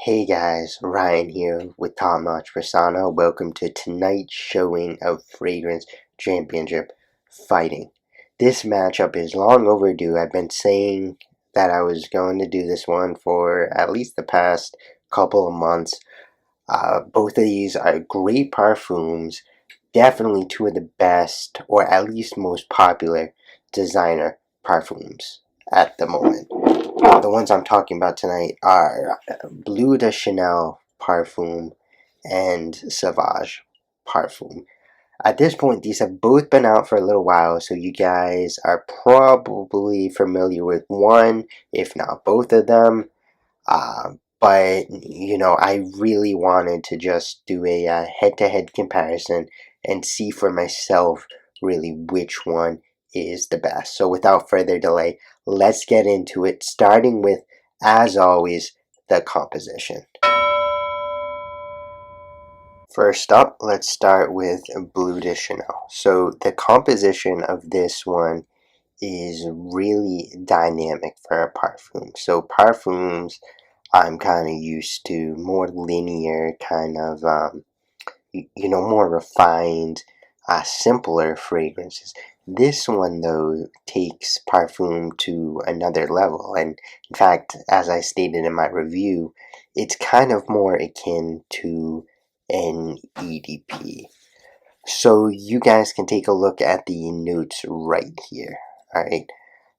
Hey guys, Ryan here with Top Notch Persona. Welcome to tonight's showing of Fragrance Championship Fighting. This matchup is long overdue. I've been saying that I was going to do this one for at least the past couple of months. Both of these are great parfums, definitely two of the best, or at least most popular, designer parfums at the moment. The ones I'm talking about tonight are Bleu de Chanel Parfum and Sauvage Parfum. At this point, these have both been out for a little while, so you guys are probably familiar with one, if not both of them. But, I really wanted to just do a head-to-head comparison and see for myself really which one is the best. So without further delay, let's get into it, starting with, as always, the composition. First up, let's start with Bleu de Chanel. So the composition of this one is really dynamic for a parfum. So parfums, I'm kind of used to more linear, kind of, more refined, simpler fragrances. This one, though, takes parfum to another level. And in fact, as I stated in my review, it's kind of more akin to an EDP. So you guys can take a look at the notes right here. Alright,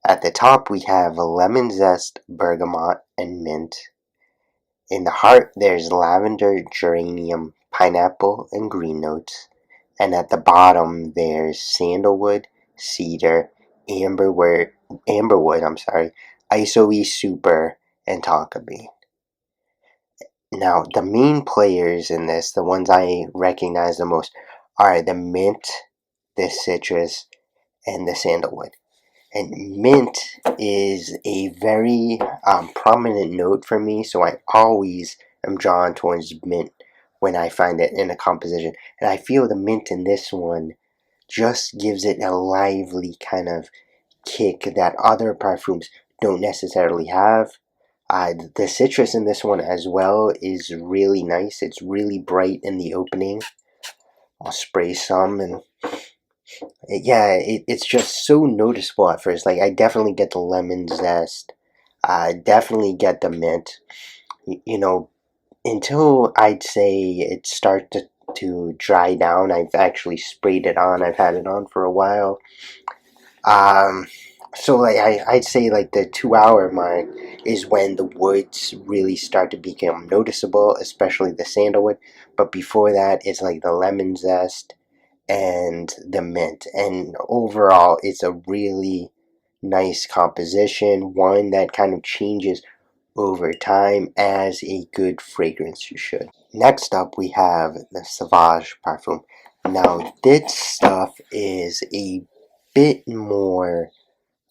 at the top we have lemon zest, bergamot, and mint. In the heart there's lavender, geranium, pineapple, and green notes. And at the bottom there's sandalwood, cedar, amberwood, isoe super, and tonka bean. Now, the main players in this, the ones I recognize the most, are the mint, the citrus, and the sandalwood. And mint is a very prominent note for me, so I always am drawn towards mint when I find it in a composition. And I feel the mint in this one just gives it a lively kind of kick that other parfums don't necessarily have. The citrus in this one as well is really nice. It's really bright in the opening. I'll spray some, and it's just so noticeable at first. Like, I definitely get the lemon zest. I definitely get the mint. Until I'd say it starts to dry down. I've actually sprayed it on. I've had it on for a while. So like I'd say like the 2 hour mark is when the woods really start to become noticeable, especially the sandalwood. But before that, it's like the lemon zest and the mint. And overall, it's a really nice composition, one that kind of changes over time as a good fragrance should. Next up, we have the Sauvage Parfum. Now, this stuff is a bit more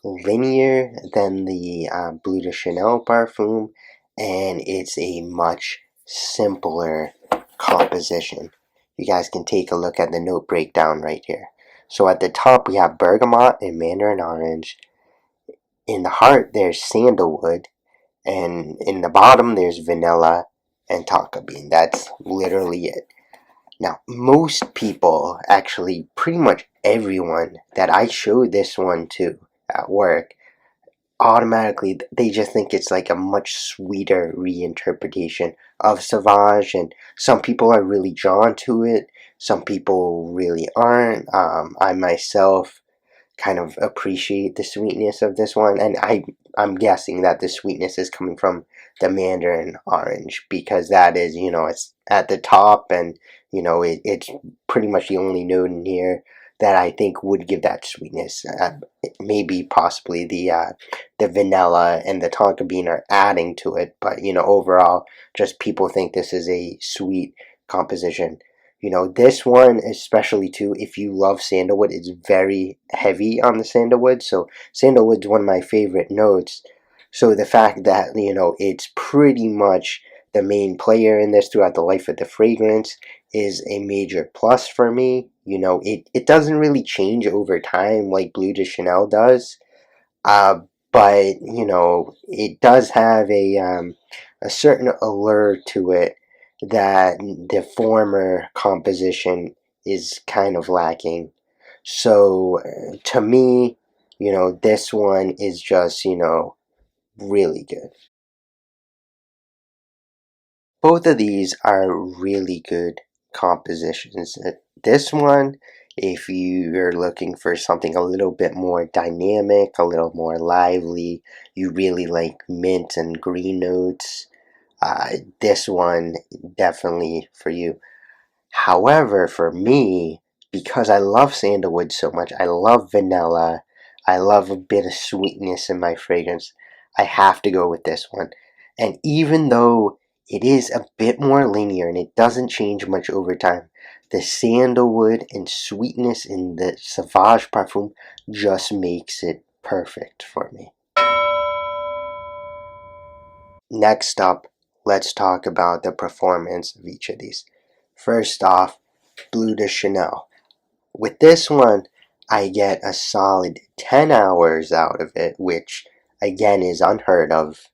linear than the Bleu de Chanel Parfum, and it's a much simpler composition. You guys can take a look at the note breakdown right here. So at the top we have bergamot and mandarin orange. In the heart there's sandalwood, and in the bottom there's vanilla and tonka bean. That's literally it. Now, most people, actually pretty much everyone that I showed this one to at work, automatically they just think it's like a much sweeter reinterpretation of Sauvage, and some people are really drawn to it, some people really aren't. I myself kind of appreciate the sweetness of this one, and I'm guessing that the sweetness is coming from the mandarin orange, because that is, it's at the top, and it's pretty much the only note in here that I think would give that sweetness. Maybe possibly the vanilla and the tonka bean are adding to it, but overall, just people think this is a sweet composition. This one especially too, if you love sandalwood, it's very heavy on the sandalwood. So sandalwood's one of my favorite notes. So the fact that, it's pretty much the main player in this throughout the life of the fragrance is a major plus for me. It doesn't really change over time like Bleu de Chanel does. but it does have a certain allure to it that the former composition is kind of lacking. So to me, this one is just really good. Both of these are really good compositions. This one, if you're looking for something a little bit more dynamic, a little more lively, you really like mint and green notes, this one definitely for you. However, for me, because I love sandalwood so much, I love vanilla, I love a bit of sweetness in my fragrance, I have to go with this one. And even though it is a bit more linear and it doesn't change much over time, the sandalwood and sweetness in the Sauvage Parfum just makes it perfect for me. Next up, let's talk about the performance of each of these. First off, Bleu de Chanel. With this one, I get a solid 10 hours out of it, which again is unheard of.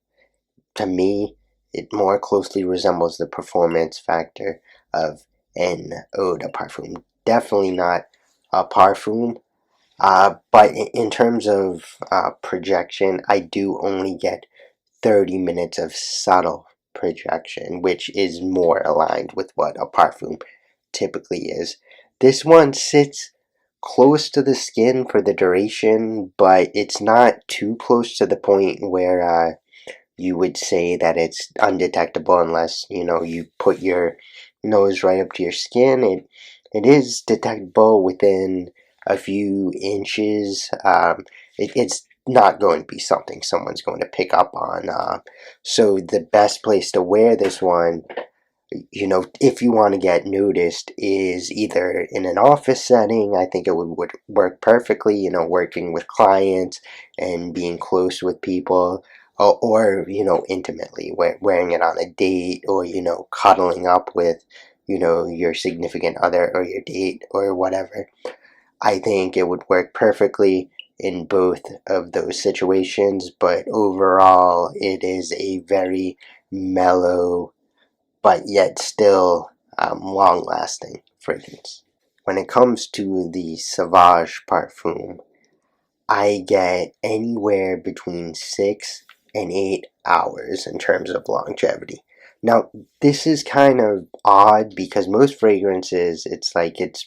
To me, it more closely resembles the performance factor of an eau de parfum. Definitely not a parfum, but in terms of projection, I do only get 30 minutes of subtle projection, which is more aligned with what a parfum typically is. This one sits close to the skin for the duration, but it's not too close to the point where you would say that it's undetectable unless you put your nose right up to your skin. It is detectable within a few inches. It's not going to be something someone's going to pick up on. So the best place to wear this one, if you want to get noticed, is either in an office setting. I think it would work perfectly, working with clients and being close with people, or intimately, wearing it on a date, or, cuddling up with, your significant other or your date or whatever. I think it would work perfectly in both of those situations, but overall, it is a very mellow but yet still long-lasting fragrance. When it comes to the Sauvage Parfum, I get anywhere between 6 and 8 hours in terms of longevity. Now, this is kind of odd because most fragrances, it's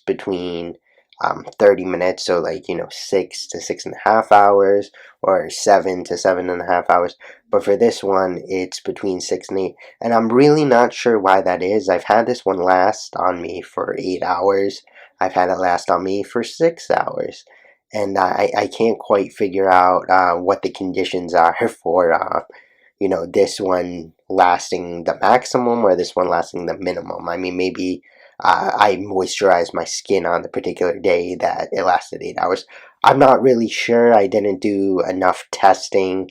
between 30 minutes, so 6 to 6.5 hours, or 7 to 7.5 hours. But for this one, it's between 6 and 8, and I'm really not sure why that is. I've had this one last on me for 8 hours. I've had it last on me for 6 hours, and I can't quite figure out what the conditions are for this one lasting the maximum or this one lasting the minimum. I mean, maybe I moisturized my skin on the particular day that it lasted 8 hours. I'm not really sure. I didn't do enough testing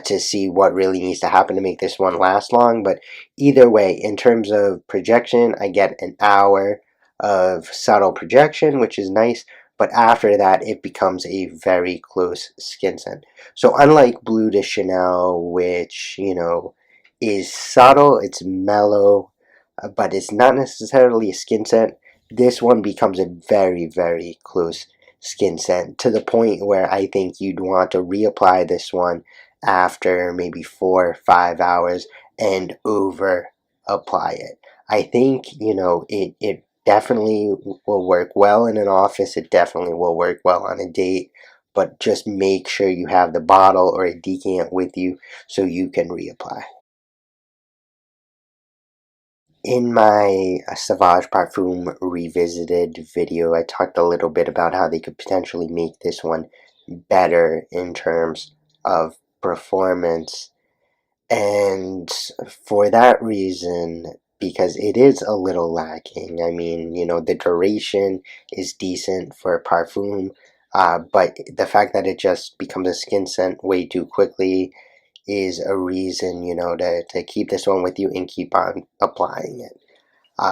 to see what really needs to happen to make this one last long, but either way, in terms of projection, I get an hour of subtle projection, which is nice, but after that it becomes a very close skin scent. So unlike Bleu de Chanel, which is subtle, it's mellow, but it's not necessarily a skin scent, this one becomes a very, very close skin scent, to the point where I think you'd want to reapply this one after maybe 4 or 5 hours and over apply it. I think it definitely will work well in an office. It definitely will work well on a date, but just make sure you have the bottle or a decant with you so you can reapply. In my Sauvage Parfum Revisited video, I talked a little bit about how they could potentially make this one better in terms of performance. And for that reason, because it is a little lacking, I mean, the duration is decent for Parfum, but the fact that it just becomes a skin scent way too quickly is a reason, to keep this one with you and keep on applying it.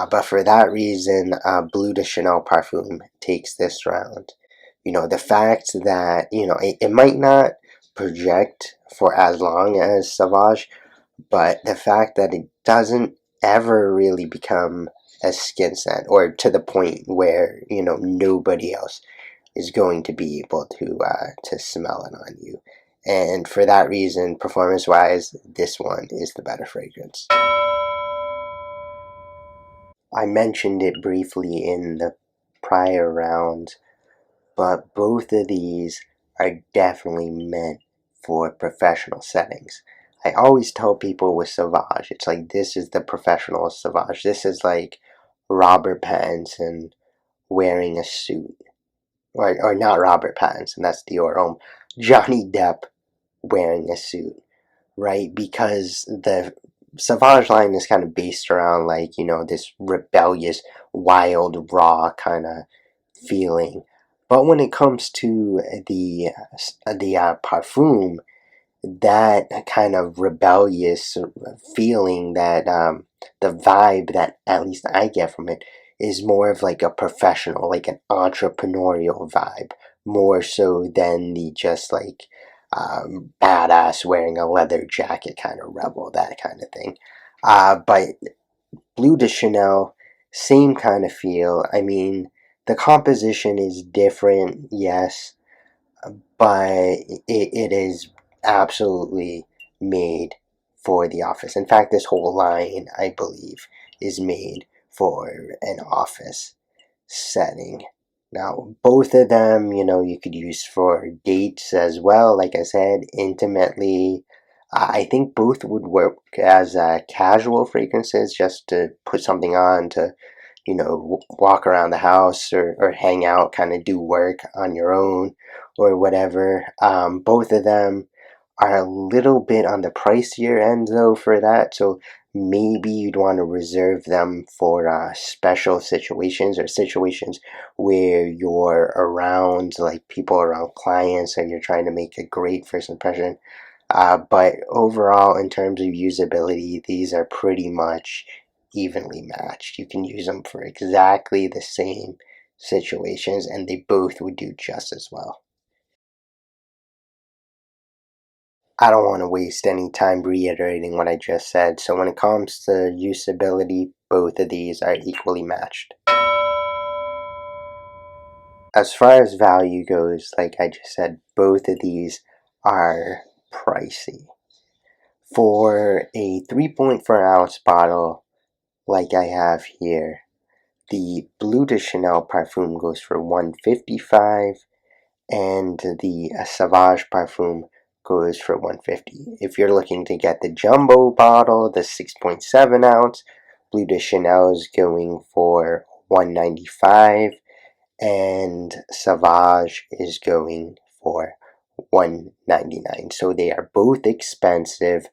But for that reason, Bleu de Chanel Parfum takes this round. The fact that, it might not project for as long as Sauvage, but the fact that it doesn't ever really become a skin scent, or to the point where nobody else is going to be able to smell it on you. And for that reason, performance wise, this one is the better fragrance. I mentioned it briefly in the prior round, but both of these are definitely meant for professional settings. I always tell people with Sauvage, it's like this is the professional Sauvage. This is like Robert Pattinson wearing a suit. Or not Robert Pattinson, that's Dior Homme. Johnny Depp wearing a suit, right? Because the Sauvage line is kind of based around like, this rebellious, wild, raw kind of feeling. But when it comes to the Parfum, that kind of rebellious feeling, that the vibe that at least I get from it is more of like a professional, like an entrepreneurial vibe, more so than the just like badass wearing a leather jacket kind of rebel, that kind of thing. But Bleu de Chanel, same kind of feel. I mean, the composition is different, yes, but it is absolutely made for the office. In fact, this whole line, I believe, is made for an office setting. Now, both of them, you could use for dates as well. Like I said, intimately. I think both would work as casual fragrances, just to put something on to walk around the house, or hang out, kind of do work on your own or whatever. Both of them are a little bit on the pricier end though for that, so maybe you'd want to reserve them for special situations, or situations where you're around like people, around clients, and you're trying to make a great first impression. But overall, in terms of usability, these are pretty much evenly matched. You can use them for exactly the same situations, and they both would do just as well. I don't want to waste any time reiterating what I just said, so when it comes to usability, both of these are equally matched. As far as value goes, like I just said, both of these are pricey. For a 3.4 ounce bottle like I have here, the Bleu de Chanel Parfum goes for $155, and the Sauvage Parfum goes for $150. If you're looking to get the jumbo bottle, the 6.7 ounce, Bleu de Chanel is going for $195, and Sauvage is going for $199. So they are both expensive.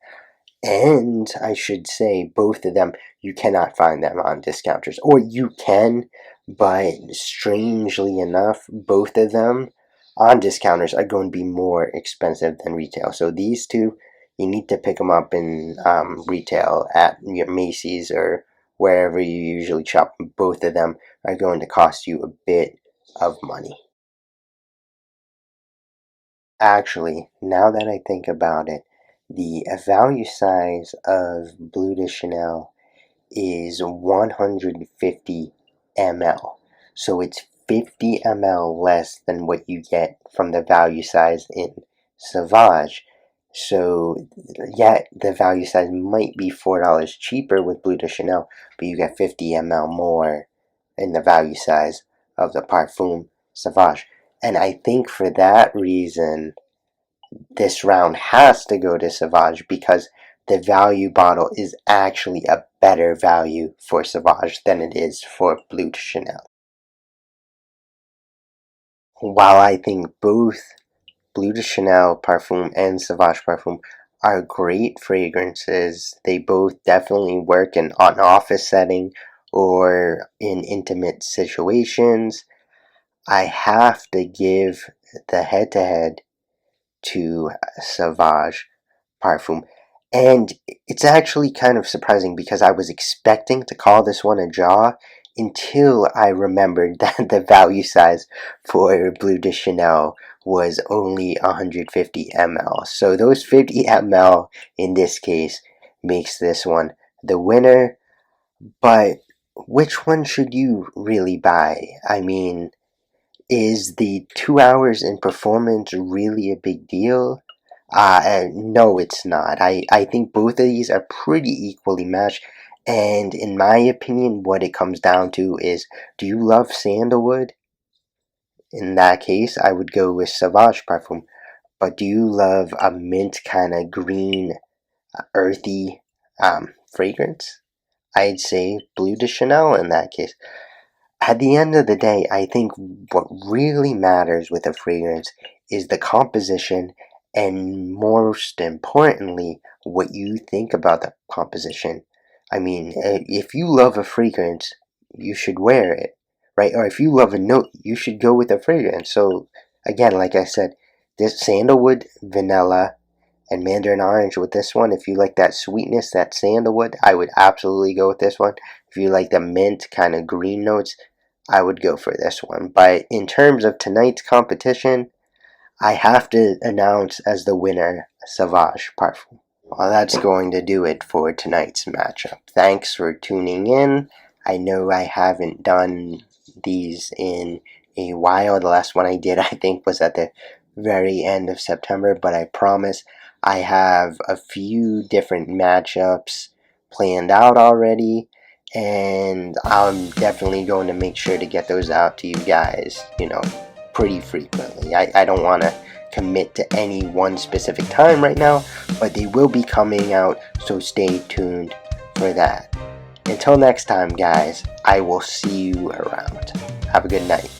And I should say, both of them, you cannot find them on discounters. Or you can, but strangely enough, both of them on discounters are going to be more expensive than retail. So these two, you need to pick them up in retail at your Macy's or wherever you usually shop. Both of them are going to cost you a bit of money. Actually, now that I think about it, the value size of Bleu de Chanel is 150 ml. So it's 50 ml less than what you get from the value size in Sauvage. So, yeah, the value size might be $4 cheaper with Bleu de Chanel, but you get 50 ml more in the value size of the Parfum Sauvage. And I think for that reason, this round has to go to Sauvage, because the value bottle is actually a better value for Sauvage than it is for Bleu de Chanel. While I think both Bleu de Chanel Parfum and Sauvage Parfum are great fragrances, they both definitely work in an office setting or in intimate situations, I have to give the head-to-head to Sauvage Parfum. And it's actually kind of surprising, because I was expecting to call this one a jaw. until I remembered that the value size for Bleu de Chanel was only 150 ml. So those 50 ml in this case makes this one the winner. But which one should you really buy? I mean, is the 2 hours in performance really a big deal? No, it's not. I think both of these are pretty equally matched. And in my opinion, what it comes down to is, do you love sandalwood? In that case, I would go with Sauvage Parfum. But do you love a mint kind of green, earthy fragrance? I'd say Bleu de Chanel in that case. At the end of the day, I think what really matters with a fragrance is the composition, and most importantly, what you think about the composition. I mean, if you love a fragrance, you should wear it, right? Or if you love a note, you should go with a fragrance. So, again, like I said, this sandalwood, vanilla, and mandarin orange with this one. If you like that sweetness, that sandalwood, I would absolutely go with this one. If you like the mint kind of green notes, I would go for this one. But in terms of tonight's competition, I have to announce as the winner Sauvage Parfum. Well, that's going to do it for tonight's matchup. Thanks for tuning in. I know I haven't done these in a while. The last one I did, I think, was at the very end of September, but I promise I have a few different matchups planned out already, and I'm definitely going to make sure to get those out to you guys, pretty frequently. I don't want to commit to any one specific time right now, but they will be coming out, so stay tuned for that. Until next time, guys, I will see you around. Have a good night.